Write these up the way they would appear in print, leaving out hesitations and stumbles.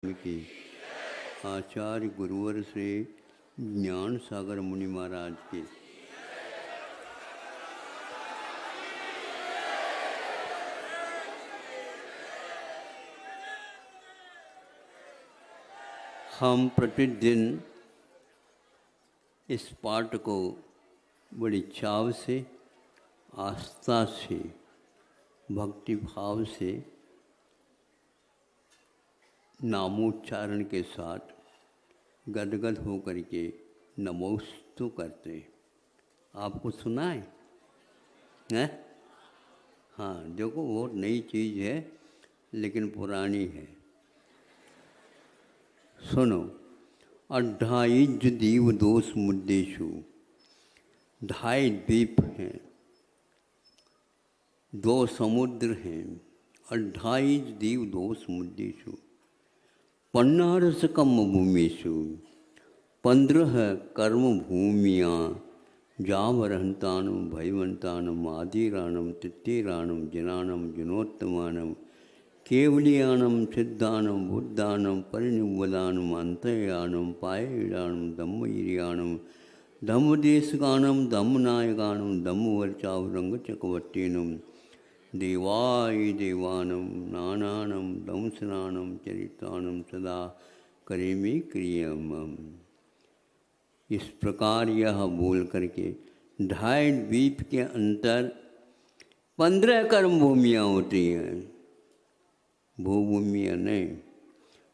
की आचार्य गुरुवर श्री ज्ञान सागर मुनि महाराज की हम प्रतिदिन इस पाठ को बड़ी चाव से, आस्था से, भक्ति भाव से, नामोच्चारण के साथ गदगद होकर के नमोस्तु करते हैं। आपको सुना है? हाँ, देखो बहुत नई चीज़ है लेकिन पुरानी है। सुनो। अढ़ाइज दीव दोष मुद्देशु, ढाई द्वीप हैं, दो समुद्र हैं। अढ़ाइज दीव दोष मुद्देशु, 15 कर्म भूमिषु, 15 कर्म भूमियाँ, जावरहंतानम भयवंतानम आदिराणम तित्तीराणम जिनानम जिनोत्तमानम केवलियानम सिद्धानम बुद्धानम परिनिव्वदानम अंतर्यानम पाययानम धम्मईरियानम धम्मदेशगानम धम्मनायगानम धम्मवर्चावरंग चक्रवर्तीनम देवाय देवानम नानानम दंसनानम चरितानम सदा करेमी क्रियम। इस प्रकार यह बोल करके ढाई द्वीप के अंतर 15 कर्म भूमियाँ होती हैं। भूभूमियाँ नहीं,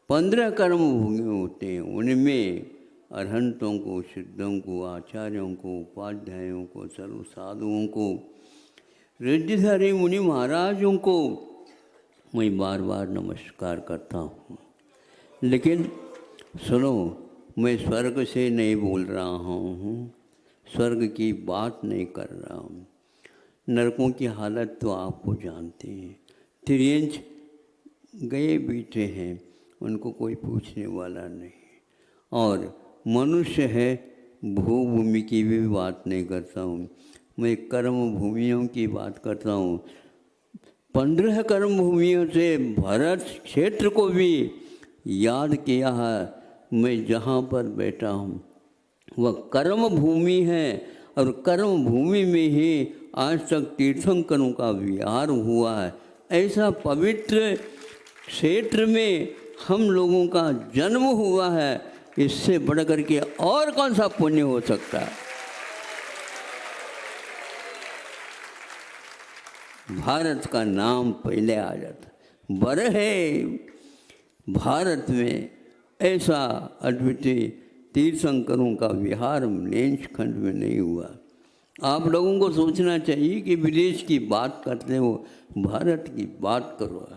15 कर्म भूमियाँ होते हैं। उनमें अरहंतों को, सिद्धों को, आचार्यों को, उपाध्यायों को, सर्व साधुओं को, रिद्धिधारी मुनि महाराजों को मैं बार बार नमस्कार करता हूँ। लेकिन सुनो, मैं स्वर्ग से नहीं बोल रहा हूँ, स्वर्ग की बात नहीं कर रहा हूँ। नरकों की हालत तो आपको जानते हैं। त्रियंच गए बीते हैं, उनको कोई पूछने वाला नहीं। और मनुष्य है, भूभूमि की भी बात नहीं करता हूँ, मैं कर्म भूमियों की बात करता हूँ। 15 कर्म भूमियों से भरत क्षेत्र को भी याद किया है। मैं जहाँ पर बैठा हूँ वह कर्म भूमि है, और कर्म भूमि में ही आज तक तीर्थंकरों का विहार हुआ है। ऐसा पवित्र क्षेत्र में हम लोगों का जन्म हुआ है, इससे बढ़ करके और कौन सा पुण्य हो सकता है। भारत का नाम पहले आ जाता। बरहे भारत में ऐसा अद्वितीय तीर्थंकरों का विहार लेंस खंड में नहीं हुआ। आप लोगों को सोचना चाहिए कि विदेश की बात करते हो, भारत की बात करो।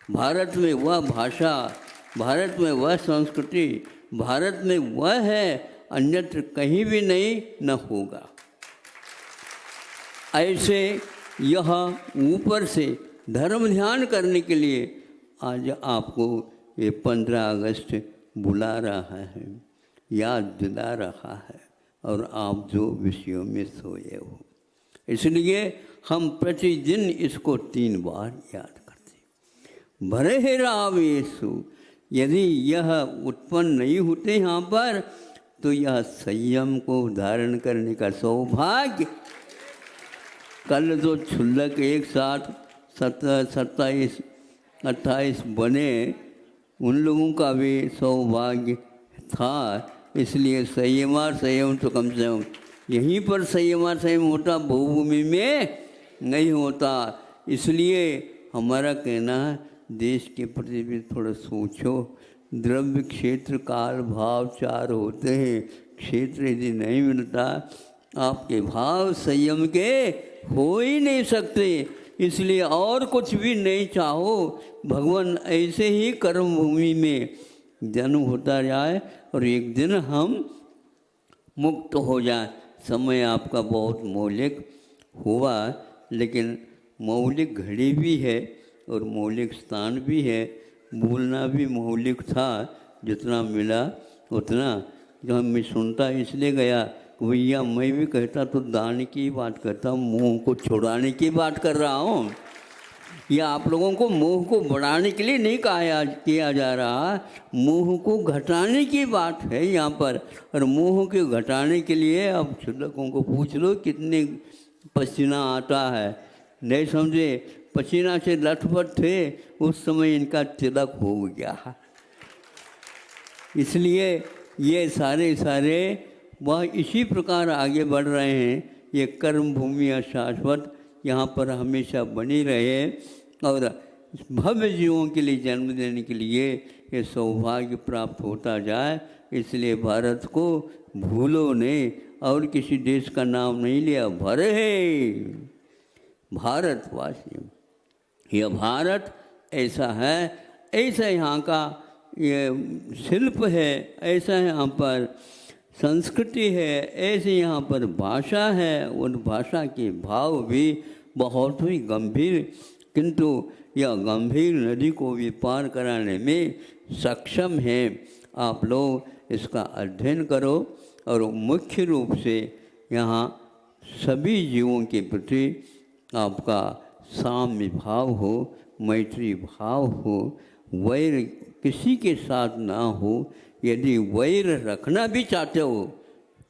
भारत में वह भाषा, भारत में वह संस्कृति, भारत में वह है, अन्यत्र कहीं भी नहीं, न होगा। ऐसे यह ऊपर से धर्म ध्यान करने के लिए आज आपको ये 15 अगस्त बुला रहा है, याद दिला रहा है, और आप जो विषयों में सोए हो, इसलिए हम प्रतिदिन इसको 3 बार याद करते। भरे रावेशु, यदि यह उत्पन्न नहीं होते यहाँ पर, तो यह संयम को धारण करने का सौभाग्य। कल जो क्षुल्लक एक साथ 27, 28 बने, उन लोगों का भी सौभाग्य था। इसलिए संयम तो कम से कम यहीं पर संयम होता, भूभूमि में नहीं होता। इसलिए हमारा कहना है, देश के प्रति भी थोड़ा सोचो। द्रव्य क्षेत्र काल भाव 4 होते हैं। क्षेत्र यदि नहीं मिलता, आपके भाव संयम के हो ही नहीं सकते। इसलिए और कुछ भी नहीं चाहो, भगवान ऐसे ही कर्म भूमि में जन्म होता जाए और एक दिन हम मुक्त हो जाए। समय आपका बहुत मौलिक हुआ, लेकिन मौलिक घड़ी भी है और मौलिक स्थान भी है। बोलना भी मौलिक था, जितना मिला उतना। जब मैं सुनता इसलिए गया, भैया मैं भी कहता तो दान की बात करता, मुंह को छुड़ाने की बात कर रहा हूँ। ये आप लोगों को मोह को बढ़ाने के लिए नहीं किया जा रहा, मोह को घटाने की बात है यहाँ पर। और मोह के घटाने के लिए अब छुदकों को पूछ लो कितने पसीना आता है, नहीं समझे? पसीना से लथपथ थे उस समय इनका तिलक हो गया। इसलिए ये सारे वह इसी प्रकार आगे बढ़ रहे हैं। ये कर्म भूमि शाश्वत यहाँ पर हमेशा बनी रहे और भव्य जीवों के लिए जन्म देने के लिए ये सौभाग्य प्राप्त होता जाए। इसलिए भारत को भूलो नहीं, और किसी देश का नाम नहीं लिया, भरे है भारतवासी। यह भारत ऐसा है, ऐसा यहाँ का ये शिल्प है, ऐसा यहाँ पर संस्कृति है, ऐसे यहाँ पर भाषा है। उन भाषा के भाव भी बहुत ही गंभीर, किंतु यह गंभीर नदी को भी पार कराने में सक्षम है। आप लोग इसका अध्ययन करो और मुख्य रूप से यहाँ सभी जीवों के प्रति आपका साम्य भाव हो, मैत्री भाव हो, वैर किसी के साथ ना हो। यदि वैर रखना भी चाहते हो,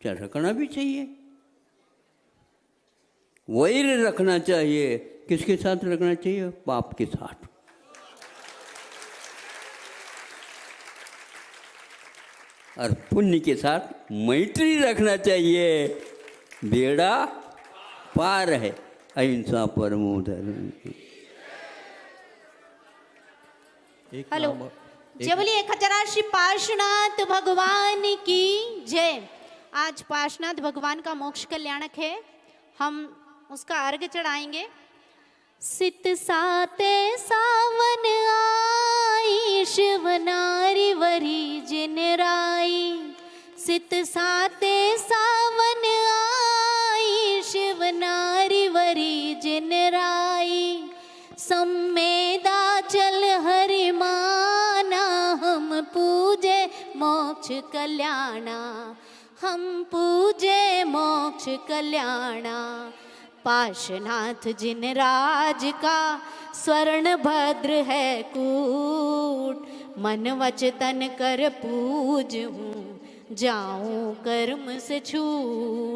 क्या रखना भी चाहिए, वैर रखना चाहिए। किसके साथ रखना चाहिए? पाप के साथ। और पुण्य के साथ मैत्री रखना चाहिए। बेड़ा पार है। अहिंसा परमो धर्म। हेलो, जय बोलिए खचरा श्री पार्श्वनाथ भगवान की जय। आज पार्श्वनाथ भगवान का मोक्ष कल्याणक है, हम उसका अर्घ्य चढ़ाएंगे। सित साते सावन आई, शिव नारी वरी जिन राई। सित साते सावन आई, शिव नारी वरी जिन राई। सम्मेदा चल हरि माना, हम पूजे मोक्ष कल्याणा। हम पूजे मोक्ष कल्याणा। पार्श्वनाथ जिन राज का स्वर्ण भद्र है कूट। मन वच तन कर पूज हूँ, जाऊं कर्म से छूट।